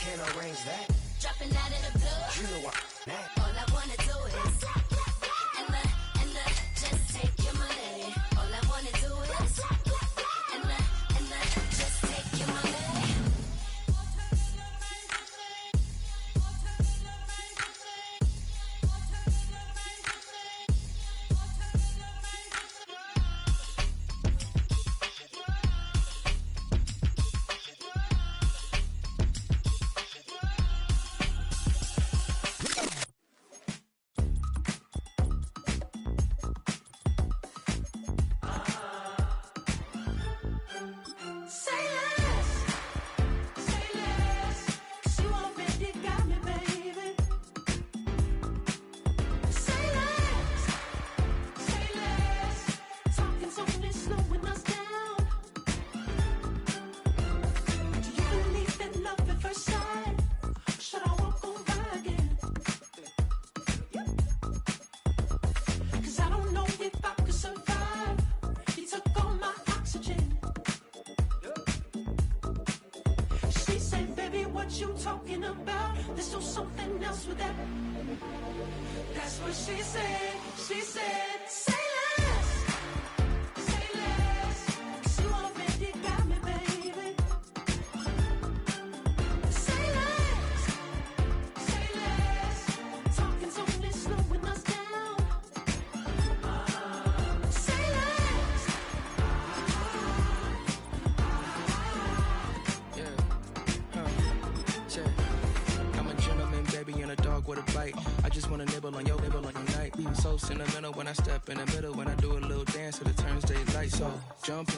can't arrange that. Dropping out of the blue. You know what? All I wanna do is and just take your money. All I wanna do is and just take your money. You talking about? There's still something else with that. That's what she said. She said, say less. Say less. 'Cause you already got me, baby. Say less. Say less. Talking's only slowing us down. Say less. I'm a gentleman, baby, and a dog with a bite. I just wanna nibble on your night. I'm so sentimental when I step in the middle. When I do a little dance till it turns daylight. So jump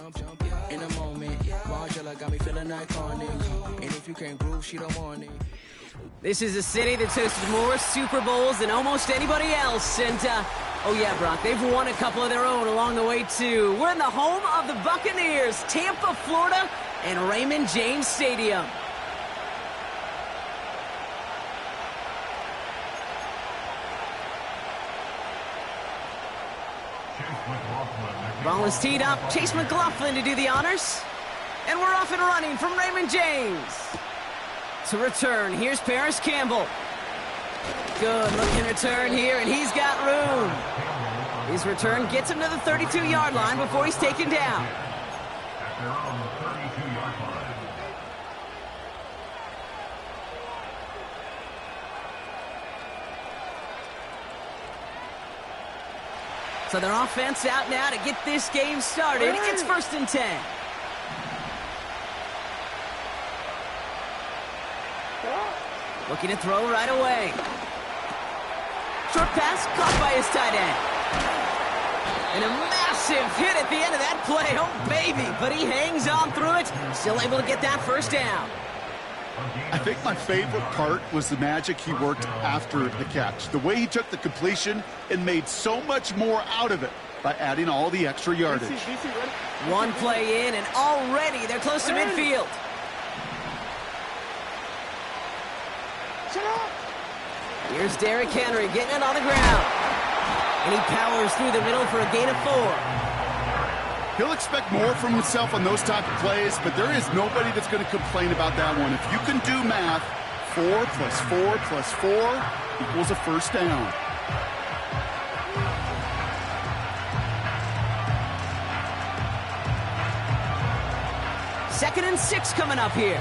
in the moment. Margella got me feeling iconic. And if you can't groove, she don't want it. This is a city that's hosted more Super Bowls than almost anybody else. And, oh yeah, Brock, they've won a couple of their own along the way, too. We're in the home of the Buccaneers, Tampa, Florida, and Raymond James Stadium. Ball is teed up. Chase McLaughlin to do the honors. And we're off and running from Raymond James. To return, here's Paris Campbell. Good looking return here, and he's got room. His return gets him to the 32-yard line before he's taken down. So their offense out now to get this game started. It's 1st and 10. Looking to throw right away. Short pass caught by his tight end. And a massive hit at the end of that play. Oh, baby. But he hangs on through it. Still able to get that first down. I think my favorite part was the magic he worked after the catch. The way he took the completion and made so much more out of it by adding all the extra yardage. One play in, and already they're close to midfield. Here's Derrick Henry getting it on the ground. And he powers through the middle for a gain of 4. He'll expect more from himself on those type of plays, but there is nobody that's going to complain about that one. If you can do math, 4 plus 4 plus 4 equals a first down. Second and 6 coming up here.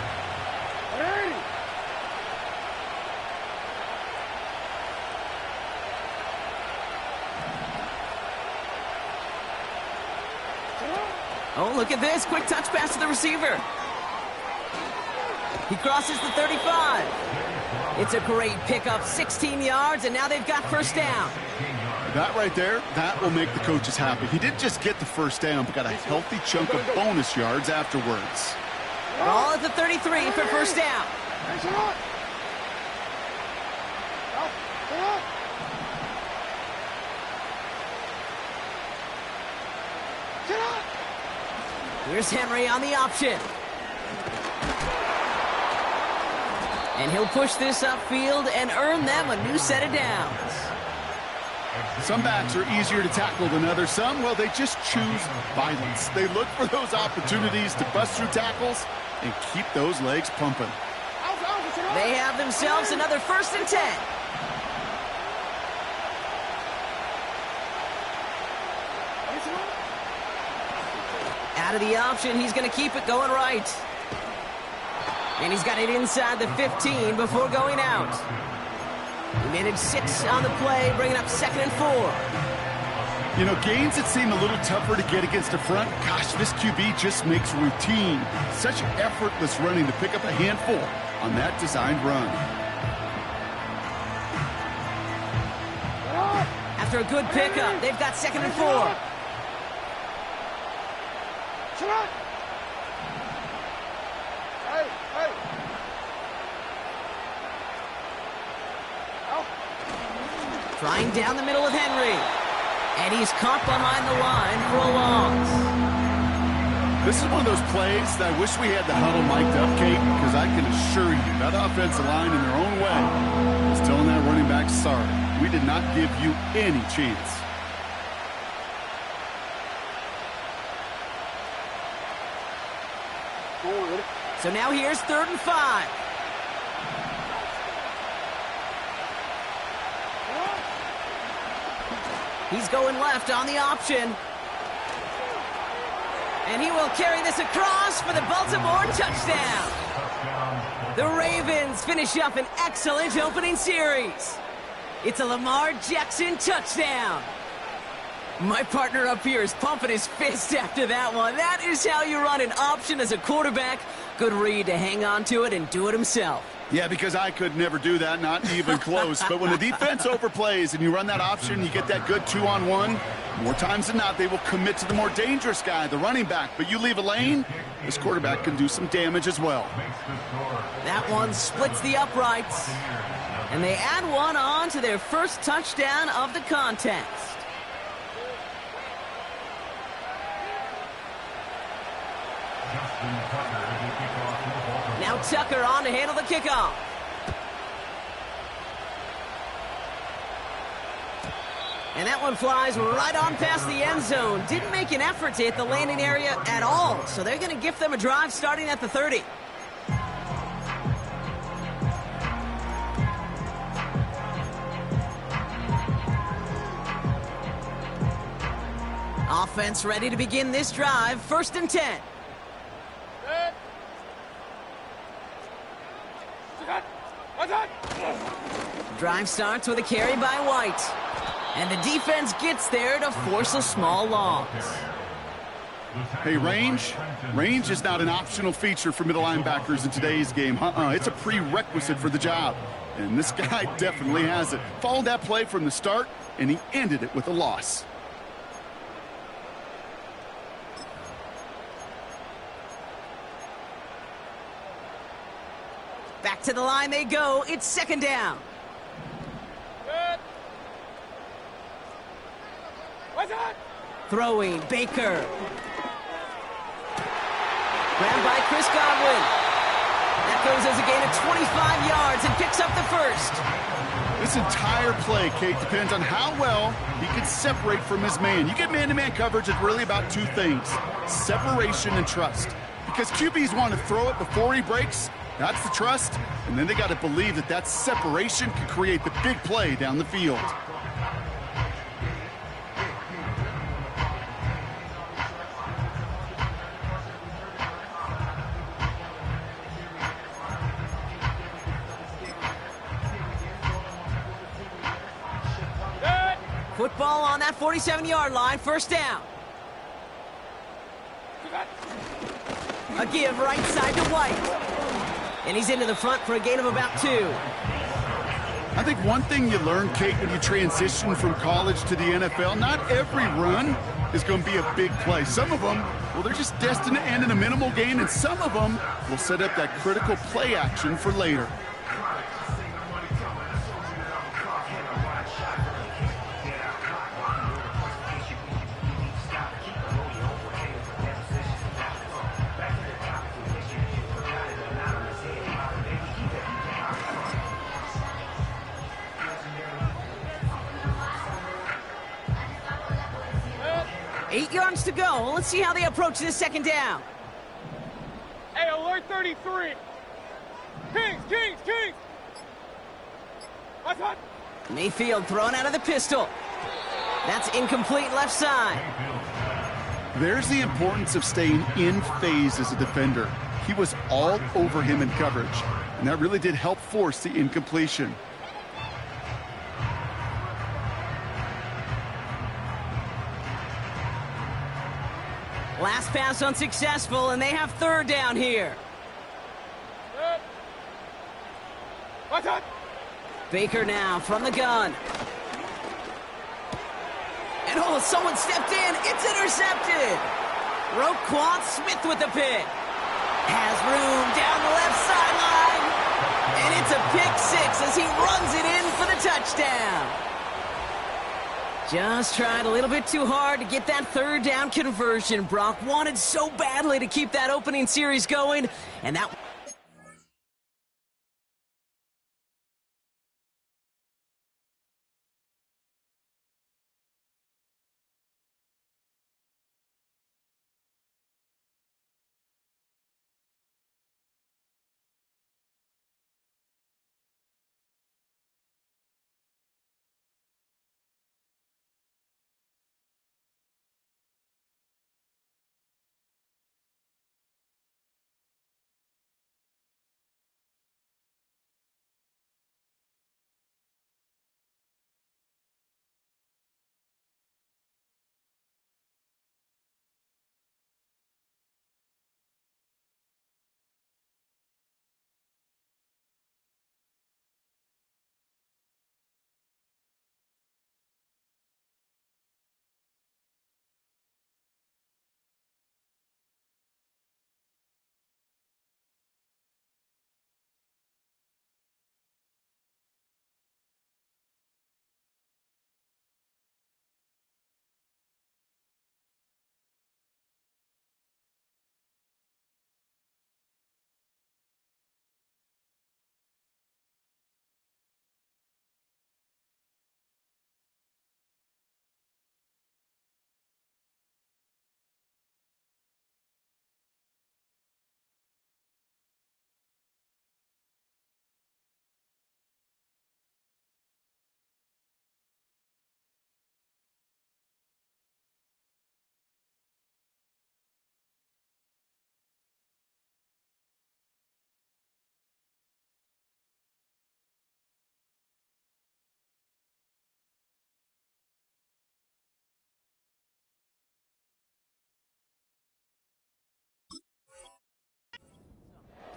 Oh, look at this. Quick touch pass to the receiver. He crosses the 35. It's a great pickup, 16 yards, and now they've got first down. That right there, that will make the coaches happy. He didn't just get the first down, but got a healthy chunk of bonus yards afterwards. Ball at the 33 for first down. Here's Henry on the option. And he'll push this upfield and earn them a new set of downs. Some backs are easier to tackle than others. Some, well, they just choose violence. They look for those opportunities to bust through tackles and keep those legs pumping. They have themselves another 1st and 10. Out of the option, he's going to keep it going right. And he's got it inside the 15 before going out. He managed 6 on the play, bringing up 2nd and 4. You know, gains that seem a little tougher to get against the front, gosh, this QB just makes routine. Such effortless running to pick up a handful on that designed run. After a good pickup, they've got 2nd and 4. Trying down the middle of Henry. And he's caught behind the line for a loss. This is one of those plays that I wish we had the huddle mic'd up, Kate, because I can assure you that offensive line in their own way is telling that running back, sorry, we did not give you any chance. So now here's 3rd and 5. He's going left on the option. And he will carry this across for the Baltimore touchdown. The Ravens finish up an excellent opening series. It's a Lamar Jackson touchdown. My partner up here is pumping his fist after that one. That is how you run an option as a quarterback. Good read to hang on to it and do it himself. Yeah, because I could never do that, not even close. But when the defense overplays and you run that option, you get that good 2-on-1, more times than not, they will commit to the more dangerous guy, the running back. But you leave a lane, this quarterback can do some damage as well. That one splits the uprights. And they add one on to their first touchdown of the contest. Now Tucker on to handle the kickoff. And that one flies right on past the end zone. Didn't make an effort to hit the landing area at all. So they're going to gift them a drive starting at the 30. Offense ready to begin this drive. 1st and 10. Drive starts with a carry by White. And the defense gets there to force a small loss. Hey, range is not an optional feature for middle linebackers in today's game. It's a prerequisite for the job. And this guy definitely has it. Followed that play from the start, and he ended it with a loss. Back to the line they go. It's 2nd down. Throwing, Baker. Grabbed by Chris Godwin. That goes as a gain of 25 yards and picks up the 1st. This entire play, Kate, depends on how well he can separate from his man. You get man-to-man coverage, it's really about 2 things, separation and trust. Because QBs want to throw it before he breaks. That's the trust, and then they got to believe that that separation can create the big play down the field. Football on that 47-yard line. 1st down. A give right side to White. And he's into the front for a gain of about 2. I think one thing you learn, Kate, when you transition from college to the NFL, not every run is going to be a big play. Some of them, well, they're just destined to end in a minimal gain, and some of them will set up that critical play action for later. Yards to go. Let's see how they approach this 2nd down. Hey, alert 33. Kings! Hot. Mayfield thrown out of the pistol. That's incomplete left side. There's the importance of staying in phase as a defender. He was all over him in coverage, and that really did help force the incompletion. Last pass unsuccessful, and they have third down here. Hot. Baker now from the gun. And oh, someone stepped in. It's intercepted. Roquan Smith with the pick. Has room down the left sideline. And it's a pick six as he runs it in for the touchdown. Just tried a little bit too hard to get that third down conversion. Brock wanted so badly to keep that opening series going, and that...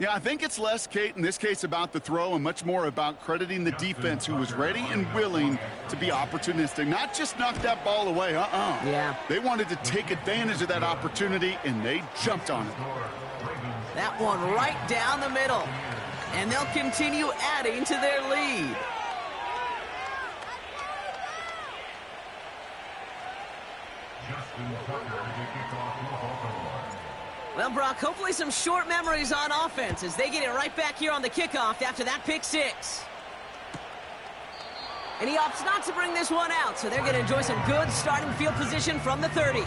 Yeah, I think it's less, Kate, in this case about the throw and much more about crediting the defense who was ready and willing to be opportunistic. Not just knock that ball away, Yeah. They wanted to take advantage of that opportunity, and they jumped on it. That one right down the middle. And they'll continue adding to their lead. Well, Brock, hopefully some short memories on offense as they get it right back here on the kickoff after that pick six. And he opts not to bring this one out, so they're going to enjoy some good starting field position from the 30.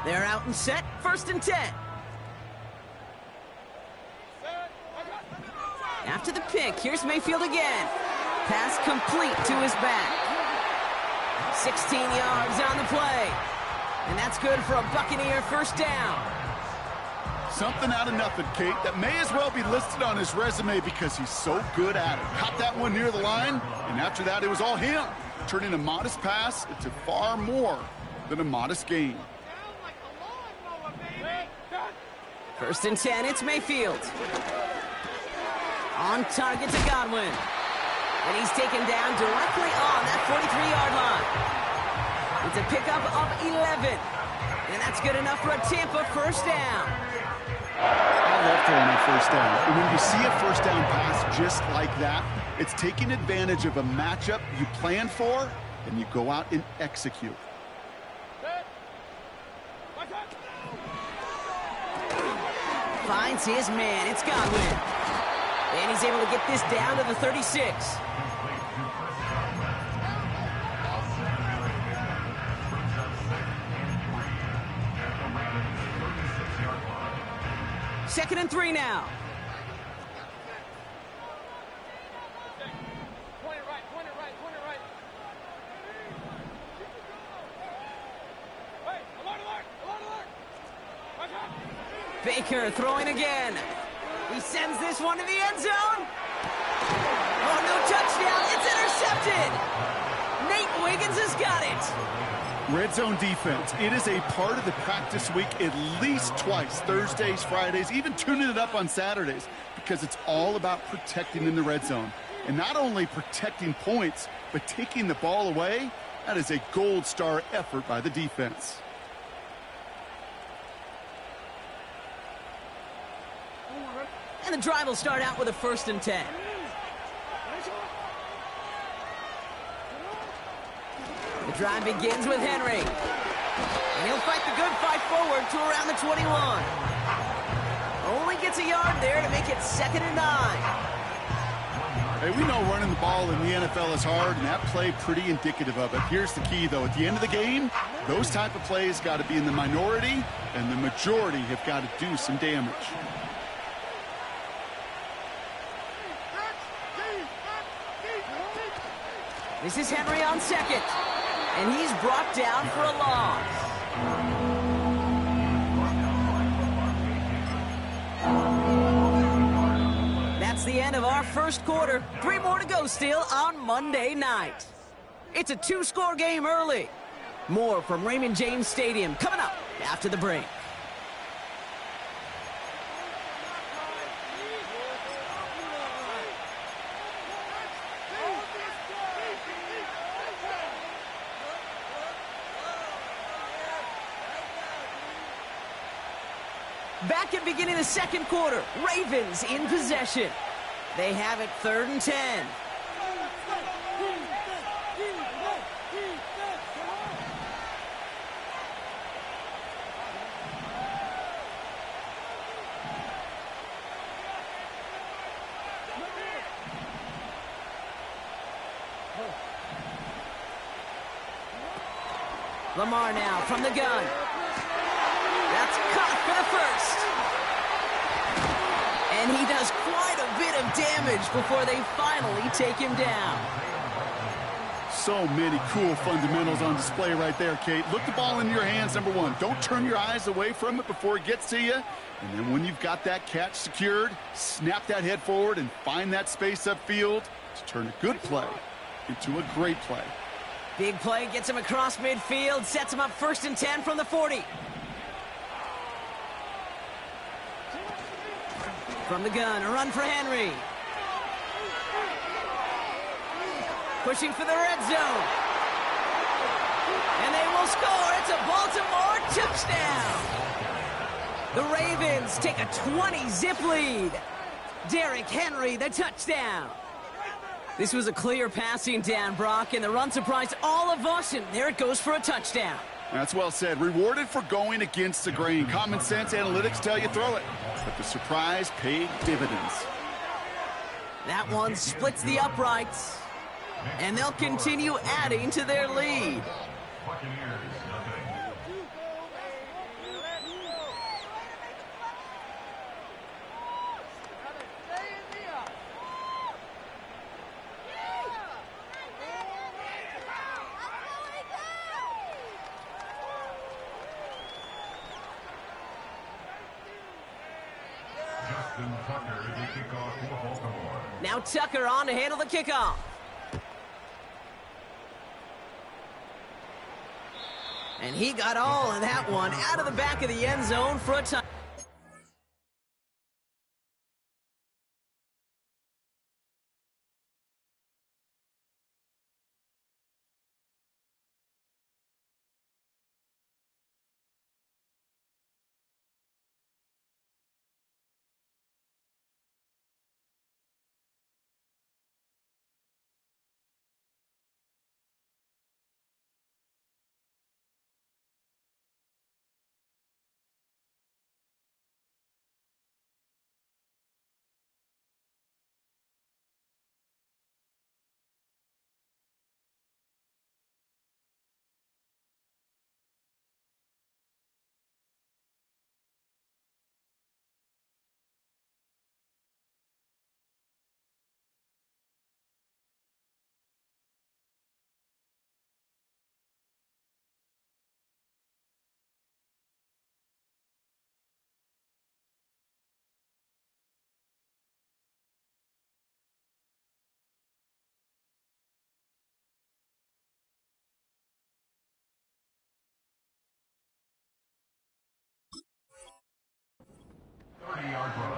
They're out and set, 1st and 10. After the pick, here's Mayfield again. Pass complete to his back. 16 yards on the play. And that's good for a Buccaneer first down. Something out of nothing, Kate, that may as well be listed on his resume because he's so good at it. Caught that one near the line, and after that, it was all him. Turning a modest pass into far more than a modest gain. 1st and 10, it's Mayfield. On target to Godwin. And he's taken down directly on that 43-yard line. It's a pickup of 11. And that's good enough for a Tampa first down. I love throwing a first down. And when you see a first down pass just like that, it's taking advantage of a matchup you plan for, and you go out and execute. finds his man. It's Godwin. And he's able to get this down to the 36. Second and 3 now. Point it right, point it right, point it right. Hey, alert, alert, alert, alert. Watch out. Baker throwing again. He sends this one to the end zone. Oh, no touchdown. It's intercepted. Nate Wiggins has got it. Red zone defense, it is a part of the practice week at least twice, Thursdays, Fridays, even tuning it up on Saturdays, because it's all about protecting in the red zone. And not only protecting points, but taking the ball away. That is a gold star effort by the defense. And the drive will start out with a 1st and 10. The drive begins with Henry. And he'll fight the good fight forward to around the 21. Only gets a yard there to make it 2nd and 9. Hey, we know running the ball in the NFL is hard, and that play pretty indicative of it. Here's the key, though. At the end of the game, those type of plays got to be in the minority, and the majority have got to do some damage. This is Henry on 2nd. And he's brought down for a loss. That's the end of our first quarter. 3 more to go still on Monday night. It's a 2-score game early. More from Raymond James Stadium coming up after the break. Back at beginning of the second quarter, Ravens in possession. They have it 3rd and 10. Lamar now from the gun. That's caught for the 1st. And he does quite a bit of damage before they finally take him down. So many cool fundamentals on display right there, Kate. Look the ball in your hands, number one. Don't turn your eyes away from it before it gets to you. And then when you've got that catch secured, snap that head forward and find that space upfield to turn a good play into a great play. Big play gets him across midfield, sets him up 1st and 10 from the 40. From the gun, a run for Henry. Pushing for the red zone. And they will score. It's a Baltimore touchdown. The Ravens take a 20-zip lead. Derrick Henry, the touchdown. This was a clear passing down, Brock, and the run surprised all of us, and there it goes for a touchdown. That's well said. Rewarded for going against the grain. Common sense analytics tell you throw it. But the surprise paid dividends. That one splits the uprights, and they'll continue adding to their lead. Now Tucker on to handle the kickoff. And he got all of that one out of the back of the end zone for a touchdown. 30-yard run.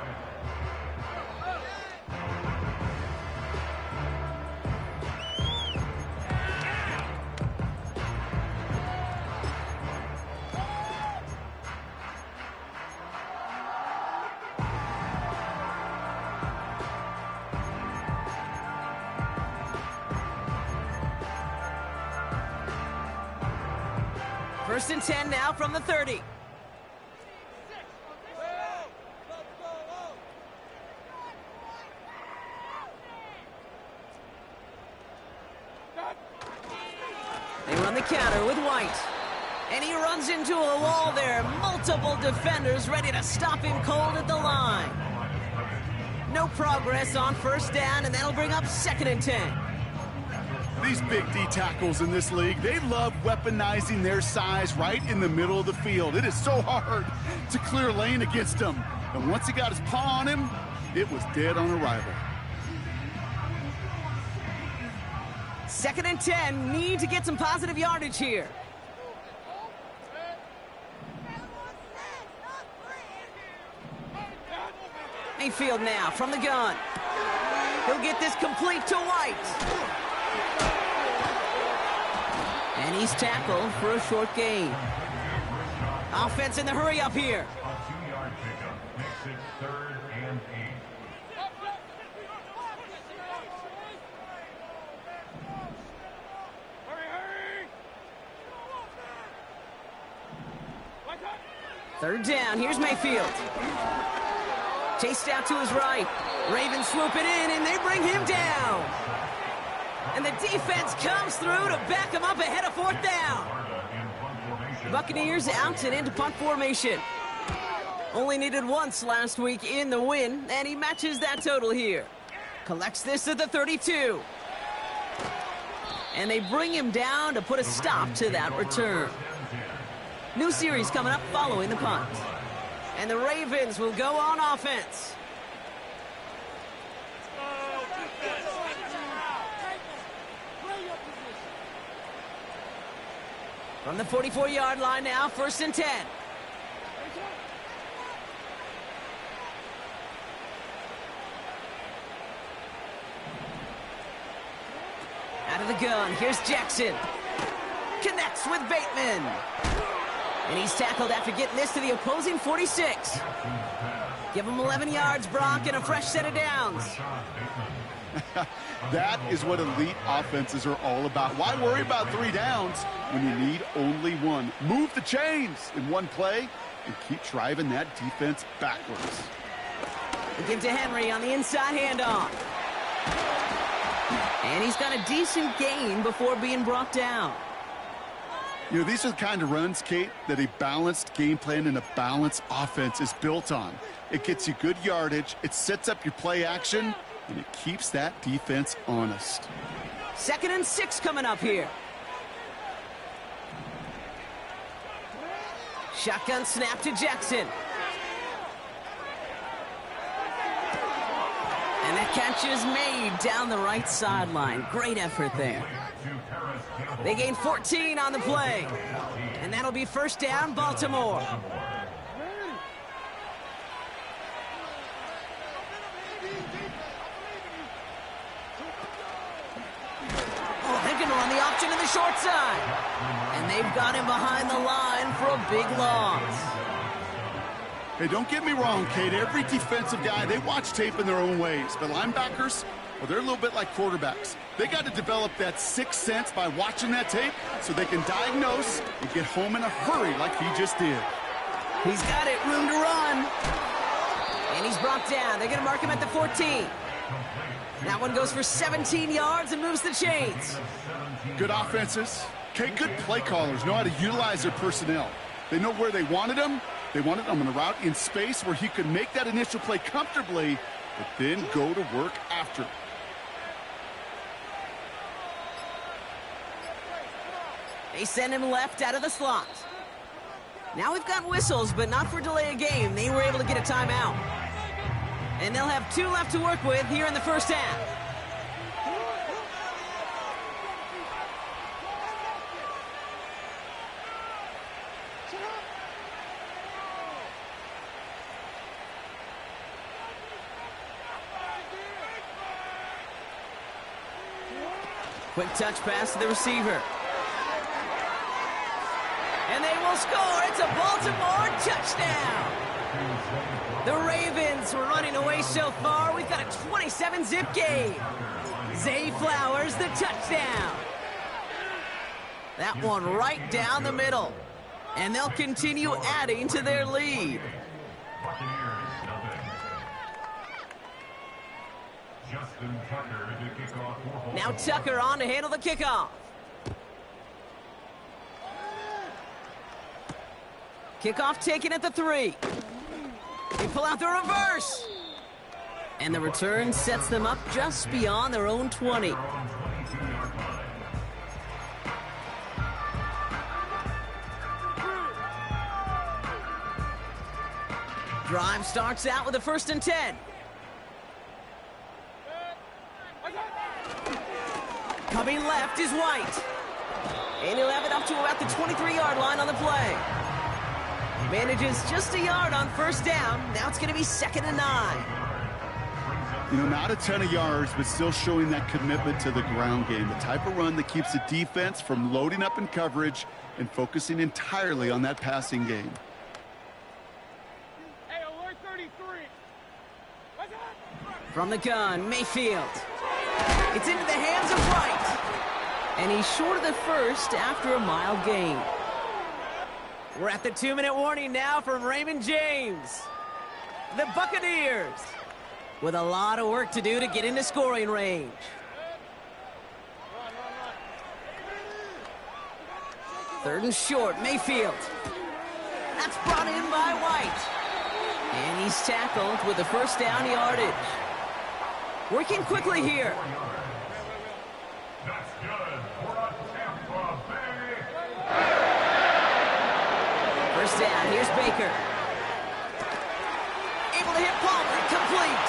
First and 10 now from the 30. They run the counter with White. And he runs into a wall there. Multiple defenders ready to stop him cold at the line. No progress on first down, and that'll bring up second and 10. These big D tackles in this league, they love weaponizing their size right in the middle of the field. It is so hard to clear lane against him. And once he got his paw on him, it was dead on arrival. Second and 10, need to get some positive yardage here. Mayfield now from the gun. He'll get this complete to White. And he's tackled for a short gain. Offense in the hurry up here. A 2-yard pickup makes it 3rd and 8. Third down, here's Mayfield. Chased out to his right. Ravens swoop it in, and they bring him down. And the defense comes through to back him up ahead of fourth down. Buccaneers out and into punt formation. Only needed once last week in the win, and he matches that total here. Collects this at the 32. And they bring him down to put a stop to that return. New series coming up following the punt. And the Ravens will go on offense. From the 44-yard line now, first and 10. Out of the gun, here's Jackson. Connects with Bateman. And he's tackled after getting this to the opposing 46. Give him 11 yards, Brock, and a fresh set of downs. That is what elite offenses are all about. Why worry about 3 downs when you need only 1? Move the chains in one play and keep driving that defense backwards. They give to Henry on the inside handoff. And he's got a decent gain before being brought down. You know, these are the kind of runs, Kate, that a balanced game plan and a balanced offense is built on. It gets you good yardage, it sets up your play action, and it keeps that defense honest. Second and 6 coming up here. Shotgun snap to Jackson. And that catch is made down the right sideline. Great effort there. They gain 14 on the play. And that'll be first down, Baltimore. Oh, they're going to run the option to the short side. And they've got him behind the line for a big loss. Hey, don't get me wrong, Kate. Every defensive guy, they watch tape in their own ways. But linebackers, well, they're a little bit like quarterbacks. They got to develop that sixth sense by watching that tape so they can diagnose and get home in a hurry like he just did. He's got it, room to run. And he's brought down. They're going to mark him at the 14. That one goes for 17 yards and moves the chains. Good offenses. Kate, good play callers know how to utilize their personnel. They know where they wanted him. They wanted him on a route in space where he could make that initial play comfortably, but then go to work after. They send him left out of the slot. Now we've got whistles, but not for delay of game. They were able to get a timeout. And they'll have 2 left to work with here in the first half. Quick touch pass to the receiver. And they will score. It's a Baltimore touchdown. The Ravens were running away so far. We've got a 27-zip game. Zay Flowers, the touchdown. That one right down the middle. And they'll continue adding to their lead. Now Tucker on to handle the kickoff. Kickoff taken at the 3. They pull out the reverse. And the return sets them up just beyond their own 20. Drive starts out with a 1st and 10. Coming left is White. And he'll have it up to about the 23-yard line on the play. Manages just a yard on 1st down. Now it's going to be 2nd and 9. You know, not a ton of yards, but still showing that commitment to the ground game. The type of run that keeps the defense from loading up in coverage and focusing entirely on that passing game. Hey, alert 33. From the gun, Mayfield. It's into the hands of Wright. And he's short of the 1st after a mile gain. We're at the 2-minute warning now from Raymond James. The Buccaneers with a lot of work to do to get into scoring range. Third and short, Mayfield. That's brought in by White. And he's tackled with the 1st down yardage. Working quickly here. That's good for Tampa Bay. 1st down, here's Baker. Able to hit Palmer, complete.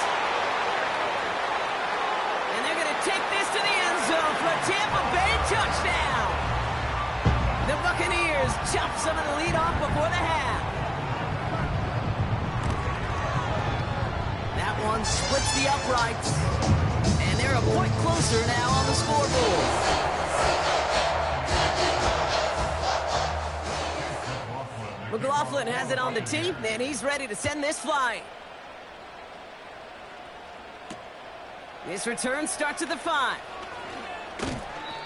And they're going to take this to the end zone for a Tampa Bay touchdown. The Buccaneers chop some of the lead off before the half. That one splits the uprights. And they're a point closer now on the scoreboard. McLaughlin has it on the tee, and he's ready to send this flying. This return starts at the 5.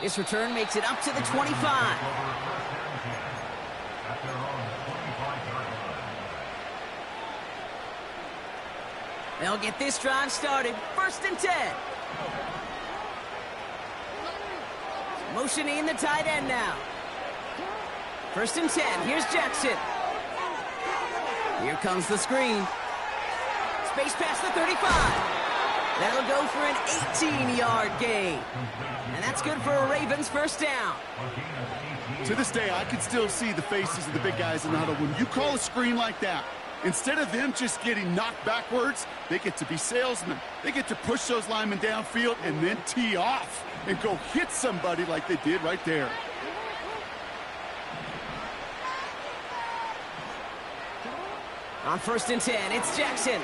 This return makes it up to the 25. They'll get this drive started. 1st and 10. Motioning the tight end now. 1st and 10. Here's Jackson. Here comes the screen. Space past the 35. That'll go for an 18-yard gain. And that's good for a Ravens 1st down. To this day, I can still see the faces of the big guys in the huddle. When you call a screen like that, instead of them just getting knocked backwards, they get to be salesmen. They get to push those linemen downfield and then tee off and go hit somebody like they did right there. On 1st and 10, it's Jackson.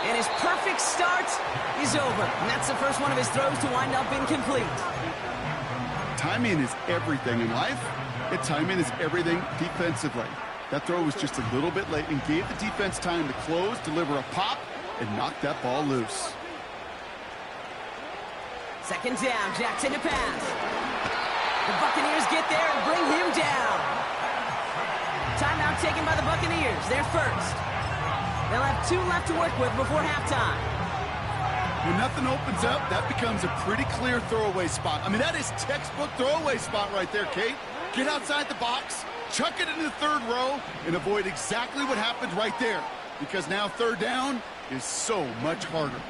And his perfect start is over. And that's the first one of his throws to wind up incomplete. Timing is everything in life, and timing is everything defensively. That throw was just a little bit late and gave the defense time to close, deliver a pop, and knock that ball loose. 2nd down, Jackson to pass. The Buccaneers get there and bring him down. Timeout taken by the Buccaneers. They're 1st. They'll have 2 left to work with before halftime. When nothing opens up, that becomes a pretty clear throwaway spot. I mean, that is textbook throwaway spot right there, Kate. Get outside the box, chuck it into the 3rd row, and avoid exactly what happened right there. Because now 3rd down is so much harder.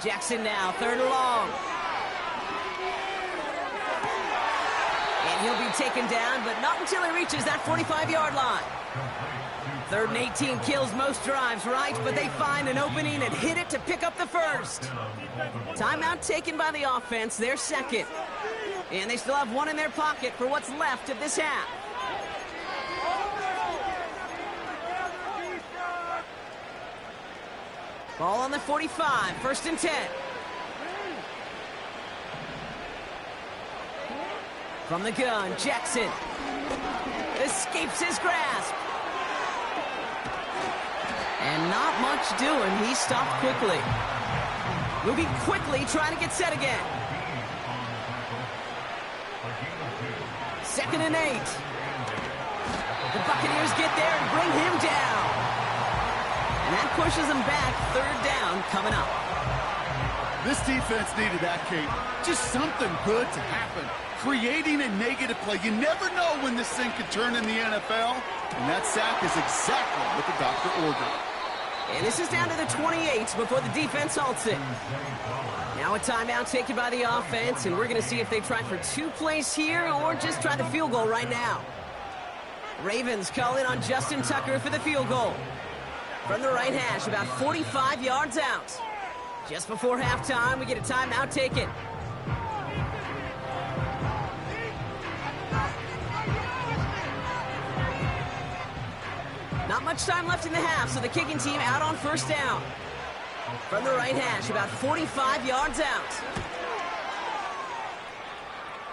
Jackson now, 3rd and long. And he'll be taken down, but not until he reaches that 45-yard line. 3rd and 18 kills most drives, right? But they find an opening and hit it to pick up the 1st. Timeout taken by the offense, their 2nd. And they still have one in their pocket for what's left of this half. Ball on the 45, 1st and 10. From the gun, Jackson escapes his grasp. And not much doing. He stopped quickly. Moving quickly, trying to get set again. 2nd and 8. The Buccaneers get there and bring him down. And that pushes them back. 3rd down coming up. This defense needed that, Kate. Just something good to happen. Creating a negative play. You never know when this thing could turn in the NFL. And that sack is exactly what the doctor ordered. And this is down to the 28 before the defense halts it. Now a timeout taken by the offense, and we're going to see if they try for 2 plays here or just try the field goal right now. Ravens call in on Justin Tucker for the field goal. From the right hash, about 45 yards out. Just before halftime, we get a timeout taken. Not much time left in the half, so the kicking team out on 1st down. From the right hash, about 45 yards out.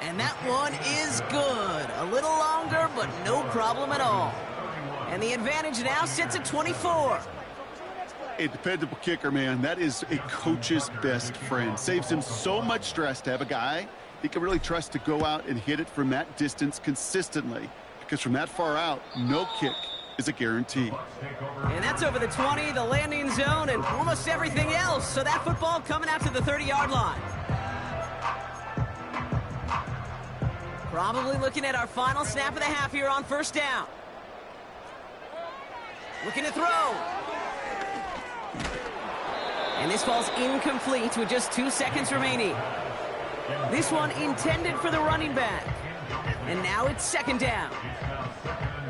And that one is good. A little longer, but no problem at all. And the advantage now sits at 24. A dependable kicker, man. That is a coach's best friend. Saves him so much stress to have a guy he can really trust to go out and hit it from that distance consistently. Because from that far out, no kick is a guarantee. And that's over the 20, the landing zone, and almost everything else. So that football coming out to the 30-yard line. Probably looking at our final snap of the half here on 1st down. Looking to throw. And this falls incomplete with just 2 seconds remaining. This one intended for the running back. And now it's 2nd down.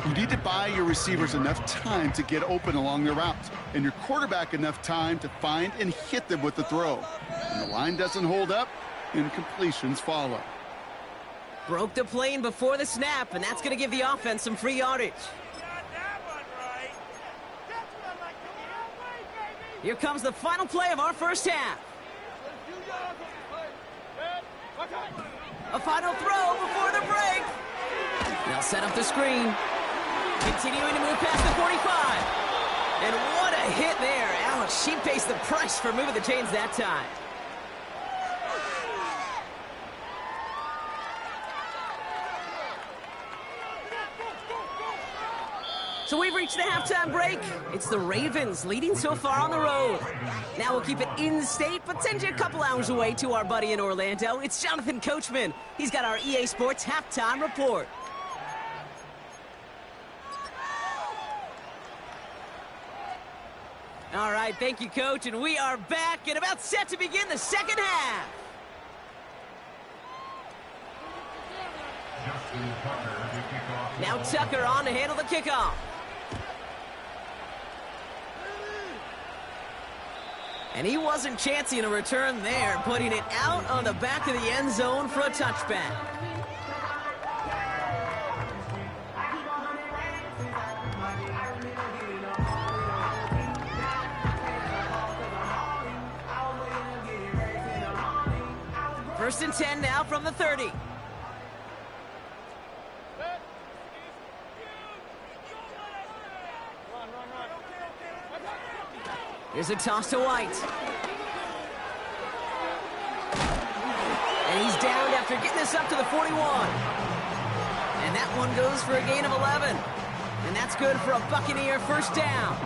You need to buy your receivers enough time to get open along their route, and your quarterback enough time to find and hit them with the throw. When the line doesn't hold up, incompletions follow. Broke the plane before the snap, and that's going to give the offense some free yardage. Here comes the final play of our 1st half. A final throw before the break. They'll set up the screen. Continuing to move past the 45. And what a hit there. Ouch, she pays the price for moving the chains that time. So we've reached the halftime break. It's the Ravens leading so far on the road. Now we'll keep it in-state, but send you a couple hours away to our buddy in Orlando. It's Jonathan Coachman. He's got our EA Sports halftime report. All right, thank you, Coach, and we are back and about set to begin the 2nd half. Now Tucker on to handle the kickoff. And he wasn't chancing a return there, putting it out on the back of the end zone for a touchback. First and 10 now from the 30. Here's a toss to White. And he's downed after getting this up to the 41. And that one goes for a gain of 11. And that's good for a Buccaneer 1st down.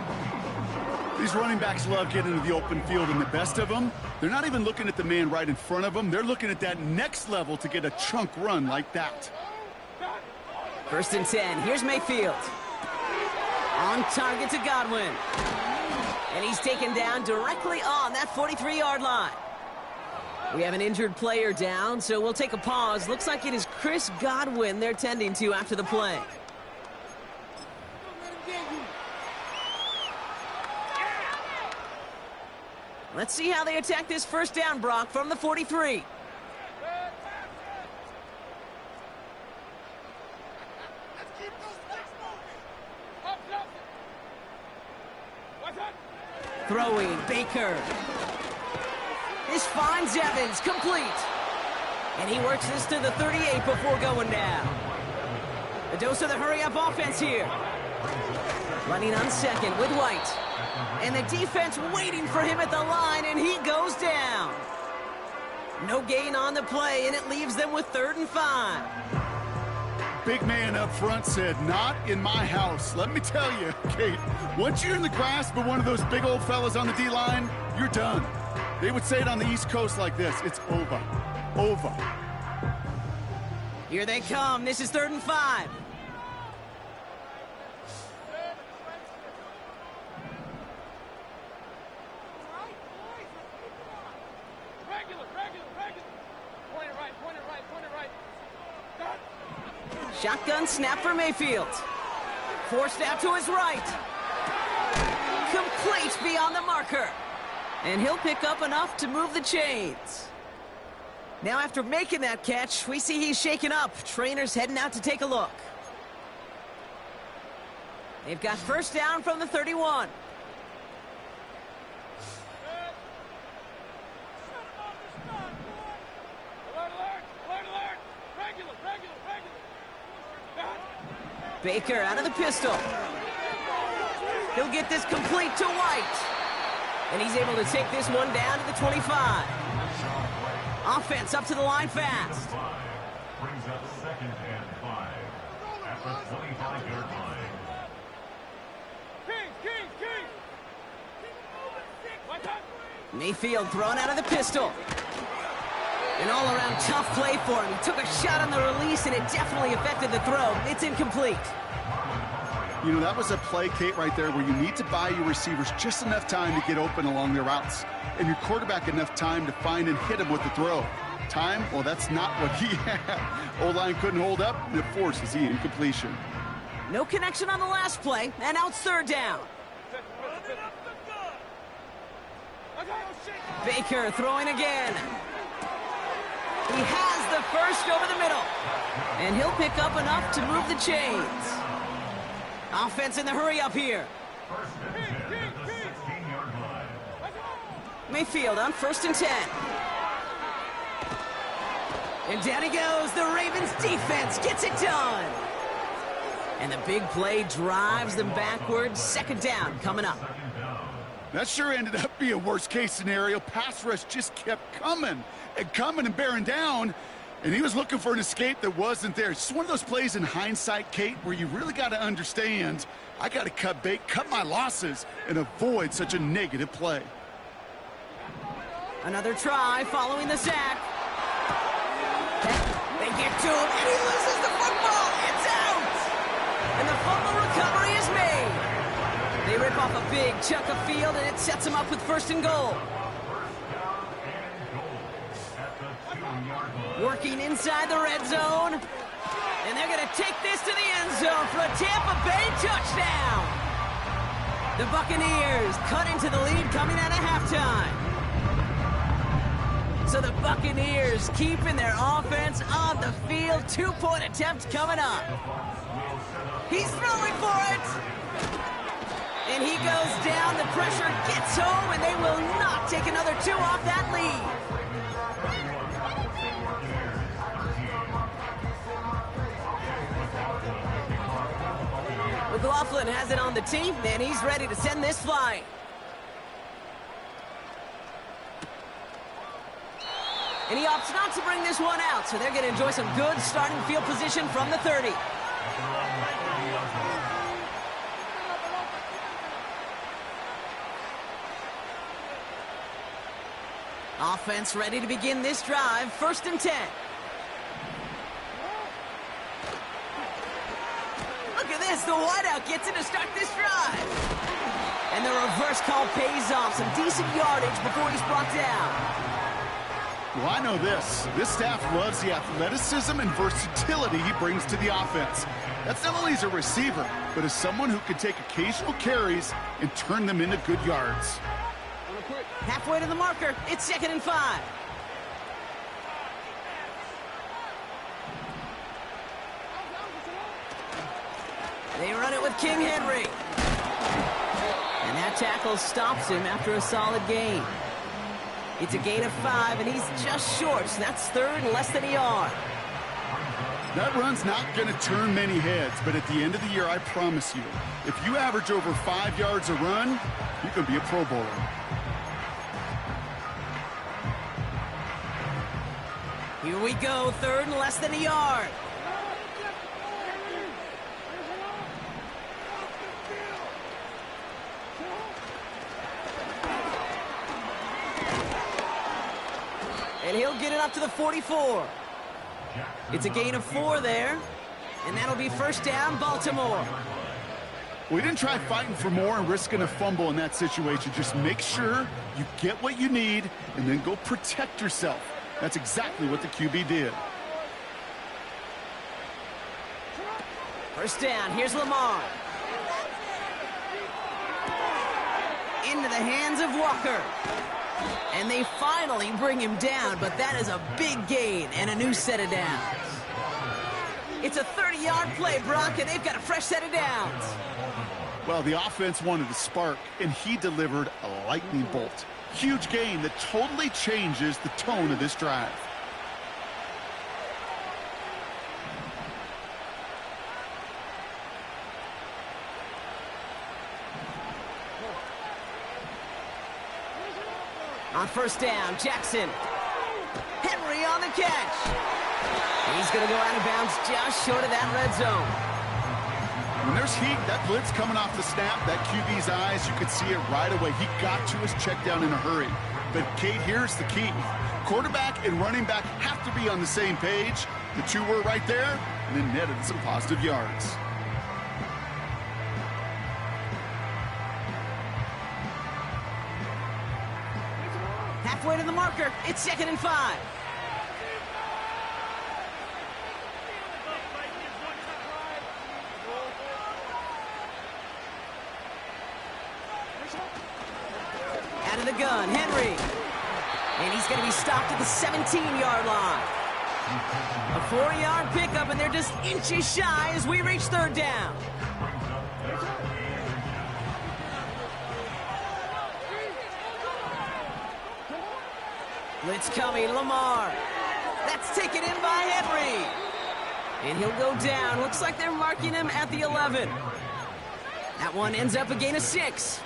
These running backs love getting into the open field, and the best of them, they're not even looking at the man right in front of them. They're looking at that next level to get a chunk run like that. First and 10. Here's Mayfield. On target to Godwin. And he's taken down directly on that 43-yard line. We have an injured player down, so we'll take a pause. Looks like it is Chris Godwin they're tending to after the play. Let's see how they attack this 1st down, Brock, from the 43. Throwing Baker. This finds Evans, complete. And he works this to the 38 before going down. A dose of the hurry-up offense here. Running on second with White. And the defense waiting for him at the line, and he goes down. No gain on the play, and it leaves them with 3rd and 5. Big man up front said, not in my house. Let me tell you, Kate, once you're in the grasp of one of those big old fellas on the D-line, you're done. They would say it on the East Coast like this, it's over. Over. Here they come. This is 3rd and 5. Shotgun snap for Mayfield. Forced out to his right. Complete beyond the marker. And he'll pick up enough to move the chains. Now after making that catch, we see he's shaken up. Trainer's heading out to take a look. They've got 1st down from the 31. Baker out of the pistol. He'll get this complete to White. And he's able to take this one down to the 25. Offense up to the line fast. Brings up 2nd and 5 at the 25-yard line. Mayfield thrown out of the pistol. An all-around tough play for him. He took a shot on the release, and it definitely affected the throw. It's incomplete. You know, that was a play, Kate, right there, where you need to buy your receivers just enough time to get open along their routes, and your quarterback enough time to find and hit him with the throw. Time? Well, that's not what he had. O-line couldn't hold up, and it forces the incompletion. No connection on the last play, and now it's 3rd down. Baker throwing again. He has the 1st over the middle. And he'll pick up enough to move the chains. Offense in the hurry up here. 1st and 10 at the 16-yard line. Mayfield on 1st and 10. And down he goes. The Ravens defense gets it done. And the big play drives them backwards. 2nd down coming up. That sure ended up being a worst-case scenario. Pass rush just kept coming and bearing down, and he was looking for an escape that wasn't there. It's just one of those plays in hindsight, Kate, where you really got to understand, I got to cut bait, cut my losses, and avoid such a negative play. Another try following the sack. They get to him, and he loses the football. It's out! And the fumble recovery is made. They rip off a big chunk of field, and it sets them up with 1st and goal. Working inside the red zone. And they're going to take this to the end zone for a Tampa Bay touchdown. The Buccaneers cut into the lead coming out of halftime. So the Buccaneers keeping their offense on the field. 2-point attempt coming up. He's throwing for it. And he goes down. The pressure gets home, and they will not take another 2 off that lead. McLaughlin has it on the tee, and he's ready to send this flying. And he opts not to bring this one out, so they're going to enjoy some good starting field position from the 30. Offense ready to begin this drive. 1st and 10. Look at this. The wideout gets it to start this drive. And the reverse call pays off. Some decent yardage before he's brought down. Well, I know this. This staff loves the athleticism and versatility he brings to the offense. That's not only as a receiver, but as someone who can take occasional carries and turn them into good yards. Halfway to the marker. It's 2nd and 5. They run it with King Henry. And that tackle stops him after a solid gain. It's a gain of 5, and he's just short, so that's third and less than a yard. That run's not going to turn many heads, but at the end of the year, I promise you, if you average over 5 yards a run, you can be a Pro Bowler. Here we go, third and less than a yard. And he'll get it up to the 44. It's a gain of 4 there, and that'll be first down, Baltimore. We didn't try fighting for more and risking a fumble in that situation. Just make sure you get what you need and then go protect yourself. That's exactly what the QB did. First down, here's Lamar. Into the hands of Walker. And they finally bring him down, but that is a big gain and a new set of downs. It's a 30-yard play, Brock, and they've got a fresh set of downs. Well, the offense wanted to spark, and he delivered a lightning bolt. Huge gain that totally changes the tone of this drive. On first down, Jackson. Henry on the catch. He's going to go out of bounds just short of that red zone. When there's heat, that blitz coming off the snap, that QB's eyes, you could see it right away. He got to his check down in a hurry. But, Kate, here's the key. Quarterback and running back have to be on the same page. The two were right there, and then netted some positive yards. Halfway to the marker, it's 2nd and 5. Out of the gun, Henry. And he's going to be stopped at the 17-yard line. A 4-yard pickup, and they're just inches shy as we reach third down. Blitz coming, Lamar. That's taken in by Henry. And he'll go down. Looks like they're marking him at the 11. That one ends up a gain of 6.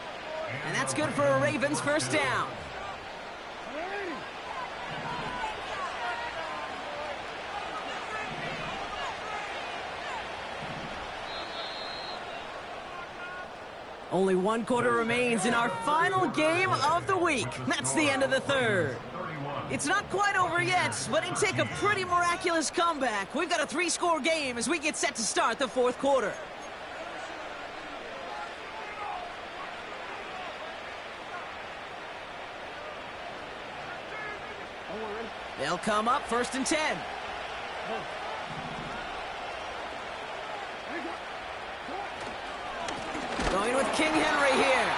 And that's good for a Ravens first down. Only 1 quarter remains in our final game of the week. That's the end of the third. It's not quite over yet, but it'd take a pretty miraculous comeback. We've got a 3-score game as we get set to start the 4th quarter. They'll come up 1st and 10. Going with King Henry here.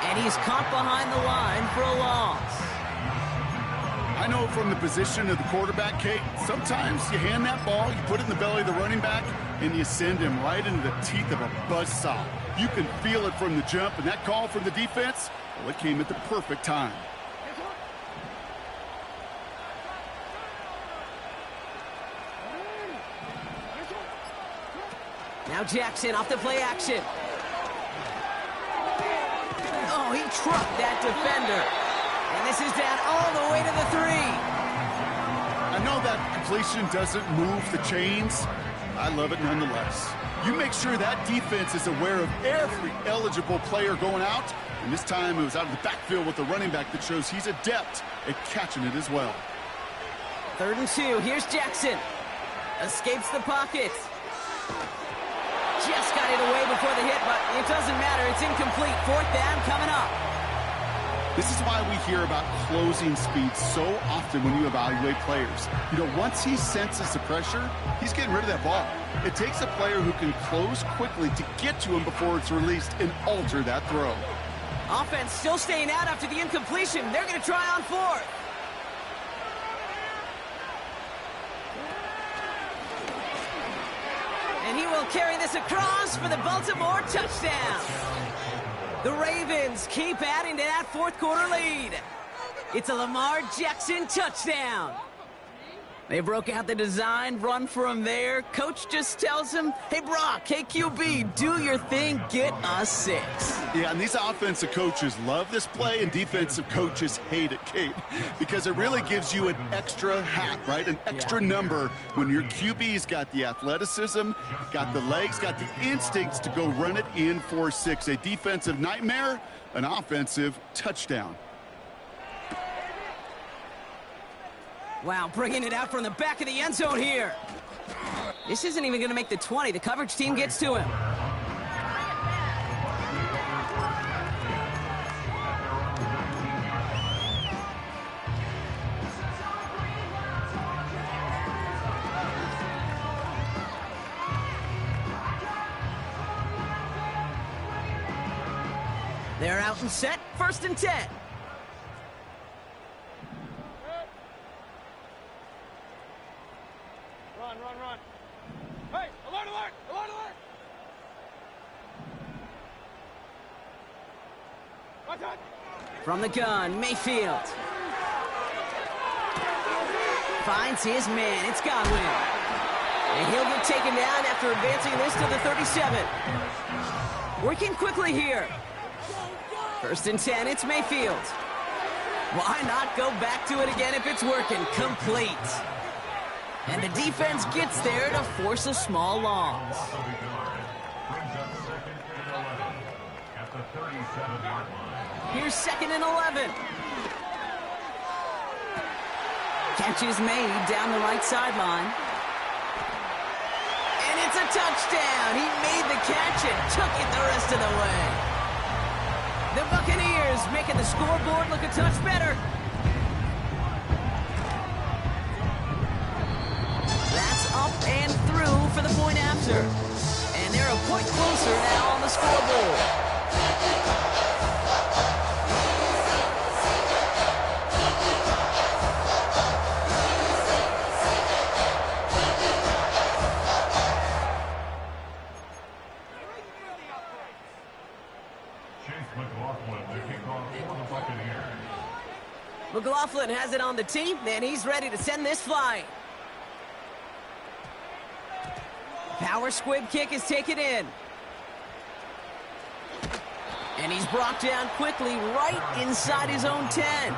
And he's caught behind the line for a loss. I know from the position of the quarterback, Kate, sometimes you hand that ball, you put it in the belly of the running back, and you send him right into the teeth of a buzzsaw. You can feel it from the jump, and that call from the defense, well, it came at the perfect time. Now Jackson off the play action. Oh, he trucked that defender. And this is down all the way to the 3. I know that completion doesn't move the chains. I love it nonetheless. You make sure that defense is aware of every eligible player going out. And this time it was out of the backfield with the running back that shows he's adept at catching it as well. 3rd and 2. Here's Jackson. Escapes the pocket. Just got it away before the hit, but it doesn't matter. It's incomplete. 4th down coming up. This is why we hear about closing speed so often when you evaluate players. You know, once he senses the pressure, he's getting rid of that ball. It takes a player who can close quickly to get to him before it's released and alter that throw. Offense still staying out after the incompletion. They're going to try on 4th. And he will carry this across for the Baltimore touchdown. The Ravens keep adding to that fourth quarter lead. It's a Lamar Jackson touchdown. They broke out the design run for him there. Coach just tells him, hey, Brock, hey, QB, do your thing, get us 6. Yeah, and these offensive coaches love this play, and defensive coaches hate it, Kate, because it really gives you an extra hat, right? An extra number when your QB's got the athleticism, got the legs, got the instincts to go run it in for 6. A defensive nightmare, an offensive touchdown. Wow, bringing it out from the back of the end zone here. This isn't even going to make the 20. The coverage team gets to him. They're out and set. 1st and 10. Run. Hey, alert! Watch out! From the gun, Mayfield. Finds his man. It's Godwin. And he'll get taken down after advancing this to the 37. Working quickly here. 1st and 10, it's Mayfield. Why not go back to it again if it's working? Complete. And the defense gets there to force a small loss. Here's 2nd and 11. Catch is made down the right sideline. And it's a touchdown. He made the catch and took it the rest of the way. The Buccaneers making the scoreboard look a touch better. That's up and through for the point after. And they're a point closer now on the scoreboard. McLaughlin has it on the tee, and he's ready to send this flying. Power squib kick is taken in. And he's brought down quickly right inside his own 10.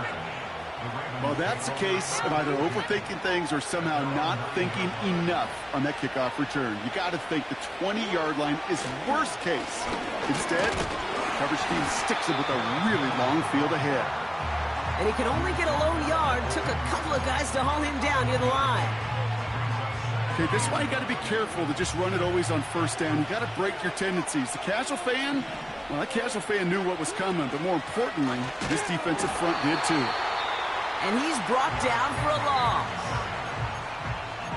Well, that's a case of either overthinking things or somehow not thinking enough on that kickoff return. You got to think the 20-yard line is worst case. Instead, coverage team sticks him with a really long field ahead. And he can only get a lone yard. Took a couple of guys to haul him down near the line. Okay, this is why you got to be careful to just run it always on 1st down. You got to break your tendencies. The casual fan, well, that casual fan knew what was coming, but more importantly, this defensive front did too. And he's brought down for a loss.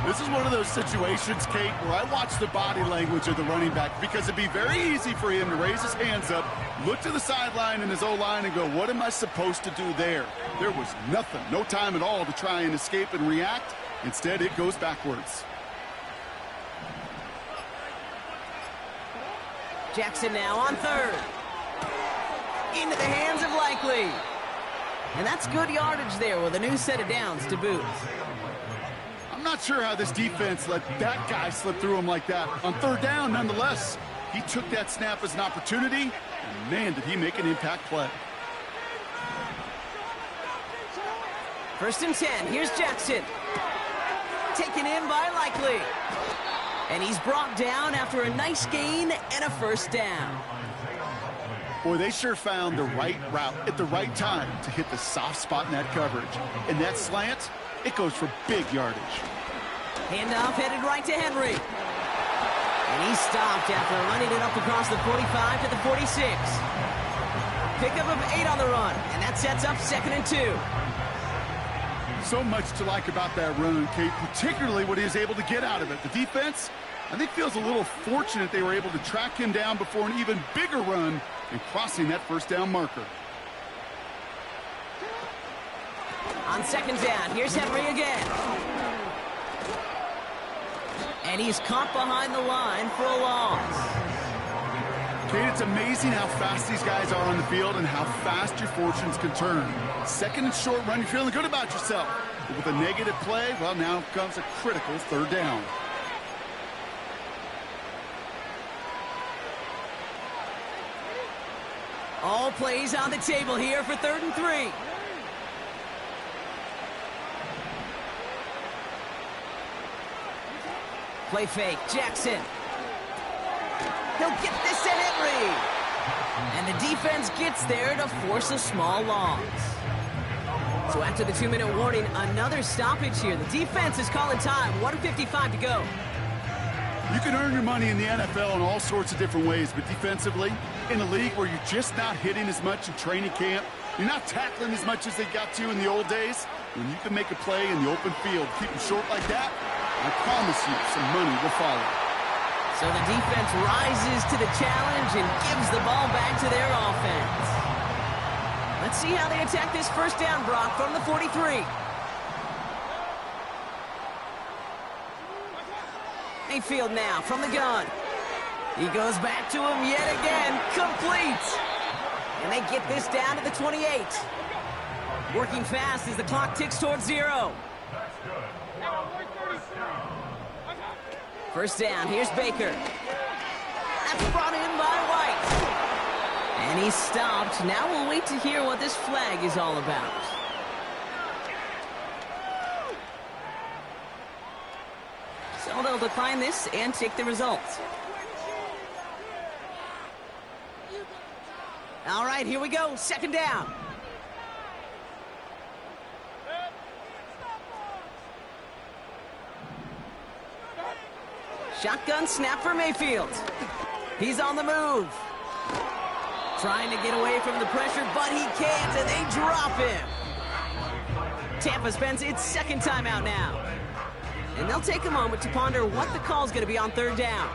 This is one of those situations, Kate, where I watch the body language of the running back because it'd be very easy for him to raise his hands up, look to the sideline in his O-line and go, what am I supposed to do there? There was nothing, no time at all to try and escape and react. Instead, it goes backwards. Jackson now on 3rd. Into the hands of Likely. And that's good yardage there with a new set of downs to boot. I'm not sure how this defense let that guy slip through him like that. On 3rd down, nonetheless, he took that snap as an opportunity, and man, did he make an impact play. 1st and 10, here's Jackson. Taken in by Likely. And he's brought down after a nice gain and a 1st down. Boy, they sure found the right route at the right time to hit the soft spot in that coverage. And that slant, it goes for big yardage. Handoff headed right to Henry. And he stopped after running it up across the 45 to the 46. Pickup of 8 on the run, and that sets up 2nd and 2. So much to like about that run, Kate, particularly what he was able to get out of it. The defense, I think, feels a little fortunate they were able to track him down before an even bigger run and crossing that 1st down marker. On 2nd down, here's Henry again. And he's caught behind the line for a loss. Kate, it's amazing how fast these guys are on the field and how fast your fortunes can turn. Second and short run, you're feeling good about yourself. But with a negative play, well, now comes a critical third down. All plays on the table here for 3rd and 3. Play fake, Jackson. He'll get this to Henry. And the defense gets there to force a small loss. So after the 2-minute warning, another stoppage here. The defense is calling time. 1:55 to go. You can earn your money in the NFL in all sorts of different ways, but defensively, in a league where you're just not hitting as much in training camp, you're not tackling as much as they got to in the old days, when you can make a play in the open field, keep them short like that, I promise you some money will follow. So the defense rises to the challenge and gives the ball back to their offense. Let's see how they attack this first down, Brock, from the 43. Mayfield now from the gun. He goes back to him yet again. Complete. And they get this down to the 28. Working fast as the clock ticks towards 0. First down, here's Baker. That's brought in by White. And he's stopped. Now we'll wait to hear what this flag is all about. So they'll decline this and take the results. All right, here we go. Second down. Shotgun snap for Mayfield. He's on the move. Trying to get away from the pressure, but he can't, and they drop him. Tampa spends its second timeout now. And they'll take a moment to ponder what the call's going to be on third down.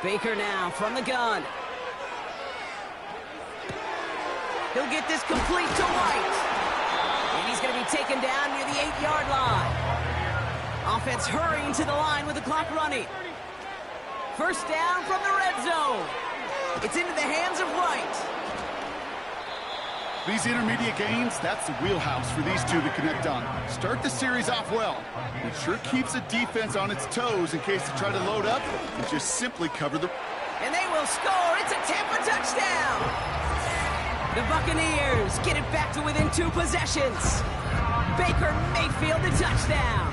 Baker now from the gun. He'll get this complete to White. And he's going to be taken down near the 8-yard line. Offense hurrying to the line with the clock running. First down from the red zone. It's into the hands of White. These intermediate gains, that's the wheelhouse for these two to connect on. Start the series off well. It sure keeps the defense on its toes in case they try to load up and just simply cover the... And they will score. It's a Tampa touchdown. The Buccaneers get it back to within 2 possessions. Baker Mayfield, the touchdown.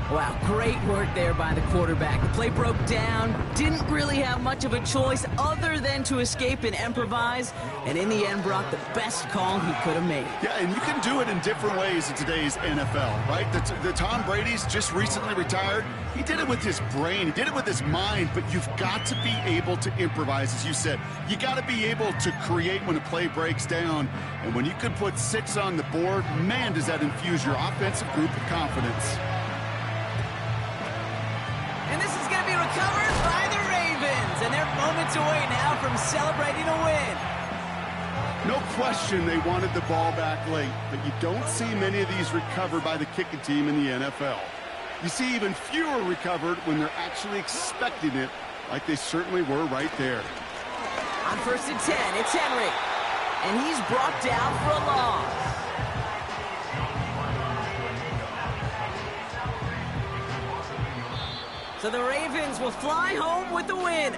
Wow, great work there by the quarterback. The play broke down, didn't really have much of a choice other than to escape and improvise, and in the end brought the best call he could have made. Yeah, and you can do it in different ways in today's NFL, right? The Tom Brady's just recently retired. He did it with his brain, he did it with his mind, but you've got to be able to improvise, as you said. You got to be able to create when a play breaks down, and when you can put 6 on the board, man, does that infuse your offensive group with confidence. And this is going to be recovered by the Ravens. And they're moments away now from celebrating a win. No question they wanted the ball back late, but you don't see many of these recovered by the kicking team in the NFL. You see even fewer recovered when they're actually expecting it, like they certainly were right there. On 1st and 10, it's Henry. And he's brought down for a loss. So the Ravens will fly home with the win.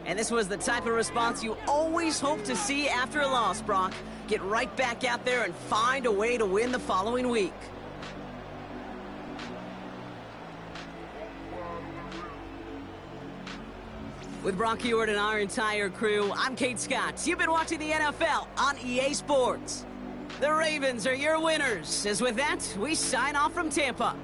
And this was the type of response you always hope to see after a loss, Brock. Get right back out there and find a way to win the following week. With Brock Ewart and our entire crew, I'm Kate Scott. You've been watching the NFL on EA Sports. The Ravens are your winners. As with that, we sign off from Tampa.